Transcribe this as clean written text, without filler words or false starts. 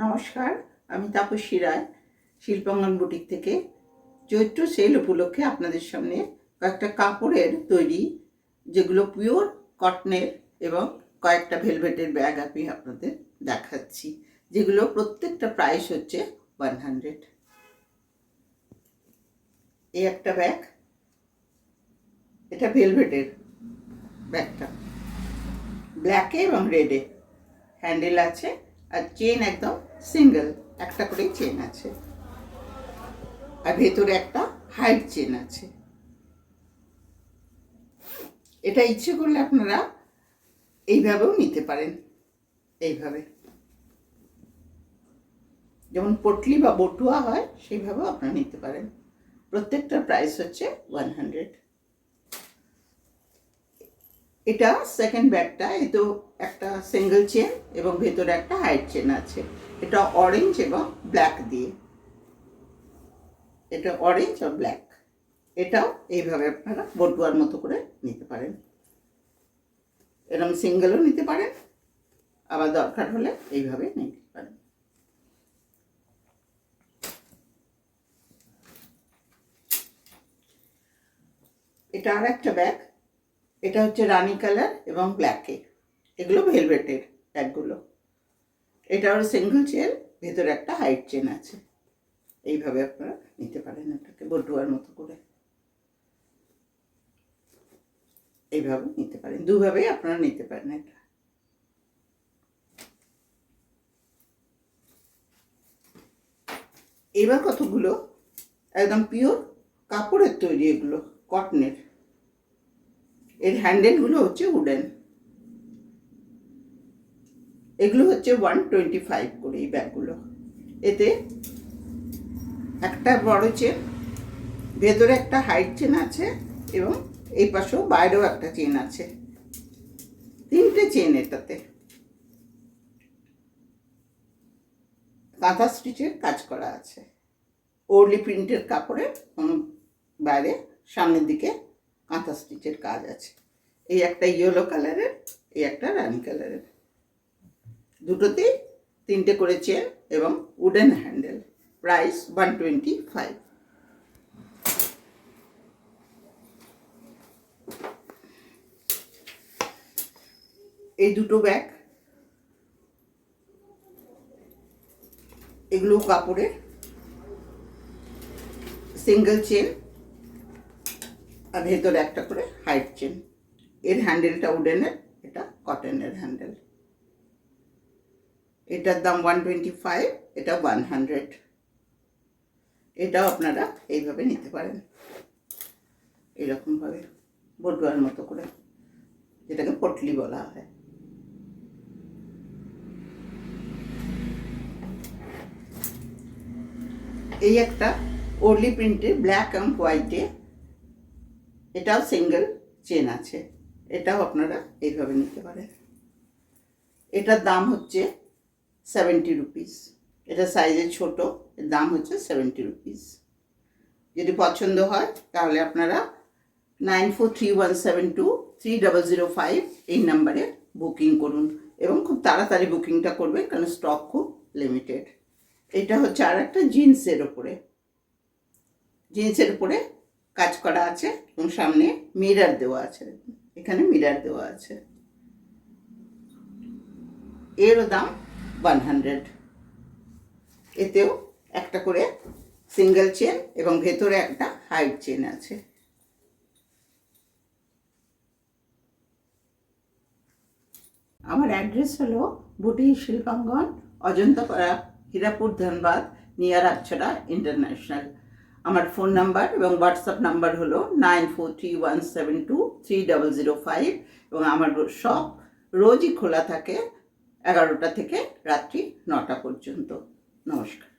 নমস্কার, আমি তাপসী রায় শিল্পাঙ্গন বুটিক থেকে চৈত্র সেল উপলক্ষে আপনাদের সামনে কয়েকটা কাপড়ের তৈরি যেগুলো পিওর কটনের এবং কয়েকটা ভেলভেটের ব্যাগ আমি আপনাদের দেখাচ্ছি, যেগুলো প্রত্যেকটা প্রাইস হচ্ছে 100। এই একটা ব্যাগ, এটা ভেলভেটের ব্যাগটা, ব্ল্যাকে এবং রেডে হ্যান্ডেল আছে আর চেন একদম সিঙ্গেল, একটা করেই চেন আছে আর ভেতরে একটা হাইট চেন আছে। এটা ইচ্ছে করলে আপনারা এইভাবেও নিতে পারেন, এইভাবে যেমন পটলি বা বটুয়া হয় সেইভাবেও আপনারা নিতে পারেন। প্রত্যেকটার প্রাইস হচ্ছে 100। এটা সেকেন্ড ব্যাগটা, এ তো একটা সিঙ্গেল চেন এবং ভেতরে একটা হাইট চেন আছে। এটা অরেঞ্জ এবং ব্ল্যাক দিয়ে, এটা অরেঞ্জ আর ব্ল্যাক। এটাও এইভাবে আপনারা বটুয়ার মতো করে নিতে পারেন, এরকম সিঙ্গেলও নিতে পারেন, আবার দরকার হলে এইভাবে নিতে পারেন। এটা আর একটা ব্যাগ, এটা হচ্ছে রানি কালার এবং ব্ল্যাকে, এগুলো ভেলভেটের ব্যাগগুলো। এটা হলো সিঙ্গেল চেন, ভেতরে একটা হাইট চেন আছে। এইভাবে আপনারা নিতে পারেন, এটাকে বটুয়ার মতো করে এইভাবে নিতে পারেন, দুভাবেই আপনারা নিতে পারেন। এটা এবার কতগুলো একদম পিওর কাপড়ের তৈরি, এগুলো কটনের। এর হ্যান্ডেলগুলো হচ্ছে উডেন, এগুলো হচ্ছে 125 করে এই ব্যাগগুলো। এতে একটা বড় চেন, ভেতরে একটা হাইট চেন আছে এবং এই পাশেও বাইরেও একটা চেন আছে, তিনটে চেন। এটাতে কাঁথা স্টিচের কাজ করা আছে, ওরলি প্রিন্টের কাপড়ে বাইরে সামনের দিকে কাঁথা স্টিচের কাজ আছে। এই একটা ইয়েলো কালারের, এই একটা রানি কালারের, দুটোতেই তিনটে করে চেন এবং উডেন হ্যান্ডেল। প্রাইস 125। এই দুটো ব্যাগ, এগুলো কাপড়ের, সিঙ্গেল চেন আর ভেতরে একটা করে হাইট চেন। এর হ্যান্ডেলটা উডেনের, এটা কটনের হ্যান্ডেল। এটার দাম 125, এটা 100। এটাও আপনারা এইভাবে নিতে পারেন, এরকমভাবে বটুয়ার মতো করে, যেটাকে পটলি বলা হয়। এই একটা ওরলি প্রিন্টের ব্ল্যাক অ্যান্ড হোয়াইটে, এটাও সিঙ্গেল চেন আছে, এটাও আপনারা এইভাবে নিতে পারেন। এটার দাম হচ্ছে 70 রুপিস। এটা সাইজে ছোট, এর দাম হচ্ছে 70 রুপিস। যদি পছন্দ হয় তাহলে আপনারা 9431723005 এই নাম্বারে বুকিং করুন এবং খুব তাড়াতাড়ি বুকিংটা করবেন, কারণ স্টক খুব লিমিটেড। এটা হচ্ছে আর একটা জিন্সের ওপরে, জিন্সের উপরে কাজ করা আছে এবং সামনে মিরর দেওয়া আছে, এখানে মিরর দেওয়া আছে। এরও দাম 100। এতেও একটা করে সিঙ্গেল চেন এবং ভেতরে একটা হাইট চেন আছে। আমার অ্যাড্রেস হলো boutique Shilpangan, Ajantapara, Hirapur, Dhanbad, near Achhra international. আমার ফোন নাম্বার এবং হোয়াটসঅ্যাপ নাম্বার হলো 9431723005 এবং আমার শপ রোজই খোলা থাকে 11টা থেকে রাত্রি 9টা পর্যন্ত। নমস্কার।